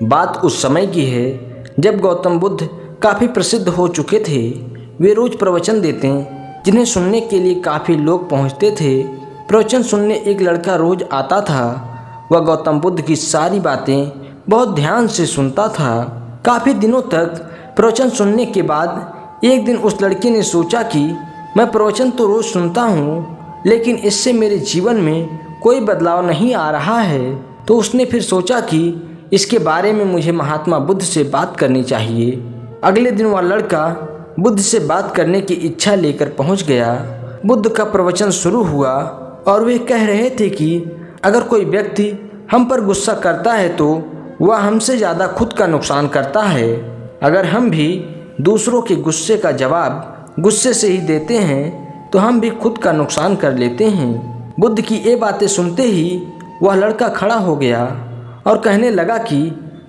बात उस समय की है जब गौतम बुद्ध काफ़ी प्रसिद्ध हो चुके थे। वे रोज़ प्रवचन देते, जिन्हें सुनने के लिए काफ़ी लोग पहुंचते थे। प्रवचन सुनने एक लड़का रोज़ आता था। वह गौतम बुद्ध की सारी बातें बहुत ध्यान से सुनता था। काफ़ी दिनों तक प्रवचन सुनने के बाद एक दिन उस लड़के ने सोचा कि मैं प्रवचन तो रोज़ सुनता हूँ, लेकिन इससे मेरे जीवन में कोई बदलाव नहीं आ रहा है। तो उसने फिर सोचा कि इसके बारे में मुझे महात्मा बुद्ध से बात करनी चाहिए। अगले दिन वह लड़का बुद्ध से बात करने की इच्छा लेकर पहुंच गया। बुद्ध का प्रवचन शुरू हुआ और वे कह रहे थे कि अगर कोई व्यक्ति हम पर गुस्सा करता है तो वह हमसे ज़्यादा खुद का नुकसान करता है। अगर हम भी दूसरों के गुस्से का जवाब गुस्से से ही देते हैं तो हम भी खुद का नुकसान कर लेते हैं। बुद्ध की ये बातें सुनते ही वह लड़का खड़ा हो गया और कहने लगा कि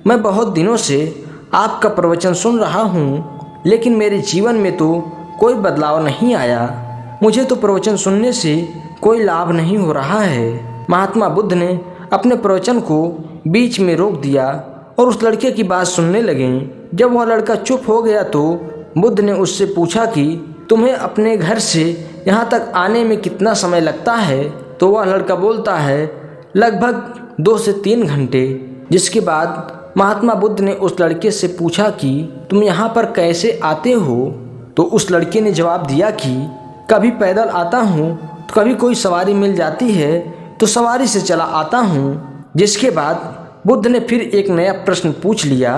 मैं बहुत दिनों से आपका प्रवचन सुन रहा हूँ, लेकिन मेरे जीवन में तो कोई बदलाव नहीं आया। मुझे तो प्रवचन सुनने से कोई लाभ नहीं हो रहा है। महात्मा बुद्ध ने अपने प्रवचन को बीच में रोक दिया और उस लड़के की बात सुनने लगे। जब वह लड़का चुप हो गया तो बुद्ध ने उससे पूछा कि तुम्हें अपने घर से यहाँ तक आने में कितना समय लगता है? तो वह लड़का बोलता है लगभग 2 से 3 घंटे। जिसके बाद महात्मा बुद्ध ने उस लड़के से पूछा कि तुम यहाँ पर कैसे आते हो? तो उस लड़के ने जवाब दिया कि कभी पैदल आता हूँ, तो कभी कोई सवारी मिल जाती है तो सवारी से चला आता हूँ। जिसके बाद बुद्ध ने फिर एक नया प्रश्न पूछ लिया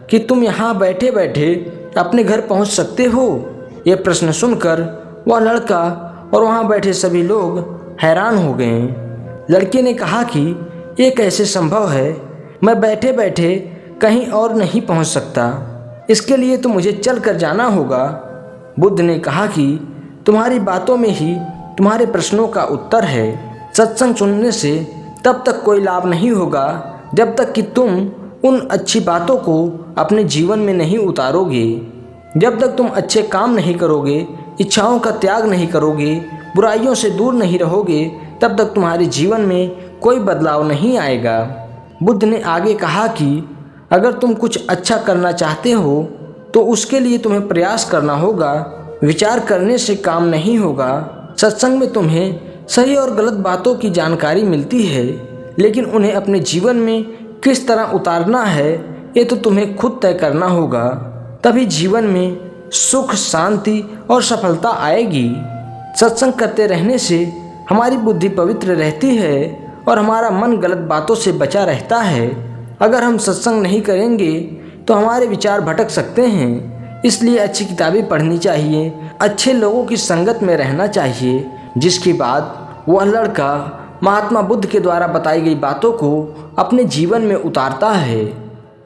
कि तुम यहाँ बैठे बैठे अपने घर पहुँच सकते हो? यह प्रश्न सुनकर वह लड़का और वहाँ बैठे सभी लोग हैरान हो गए। लड़के ने कहा कि ये कैसे संभव है? मैं बैठे बैठे कहीं और नहीं पहुँच सकता, इसके लिए तो मुझे चल कर जाना होगा। बुद्ध ने कहा कि तुम्हारी बातों में ही तुम्हारे प्रश्नों का उत्तर है। सत्संग सुनने से तब तक कोई लाभ नहीं होगा जब तक कि तुम उन अच्छी बातों को अपने जीवन में नहीं उतारोगे। जब तक तुम अच्छे काम नहीं करोगे, इच्छाओं का त्याग नहीं करोगे, बुराइयों से दूर नहीं रहोगे, तब तक तुम्हारे जीवन में कोई बदलाव नहीं आएगा। बुद्ध ने आगे कहा कि अगर तुम कुछ अच्छा करना चाहते हो तो उसके लिए तुम्हें प्रयास करना होगा। विचार करने से काम नहीं होगा। सत्संग में तुम्हें सही और गलत बातों की जानकारी मिलती है, लेकिन उन्हें अपने जीवन में किस तरह उतारना है ये तो तुम्हें खुद तय करना होगा। तभी जीवन में सुख, शांति और सफलता आएगी। सत्संग करते रहने से हमारी बुद्धि पवित्र रहती है और हमारा मन गलत बातों से बचा रहता है। अगर हम सत्संग नहीं करेंगे तो हमारे विचार भटक सकते हैं। इसलिए अच्छी किताबें पढ़नी चाहिए, अच्छे लोगों की संगत में रहना चाहिए। जिसके बाद वह लड़का महात्मा बुद्ध के द्वारा बताई गई बातों को अपने जीवन में उतारता है,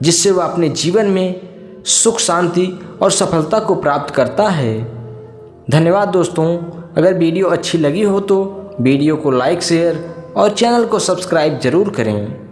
जिससे वह अपने जीवन में सुख, शांति और सफलता को प्राप्त करता है। धन्यवाद दोस्तों। अगर वीडियो अच्छी लगी हो तो वीडियो को लाइक, शेयर और चैनल को सब्सक्राइब जरूर करें।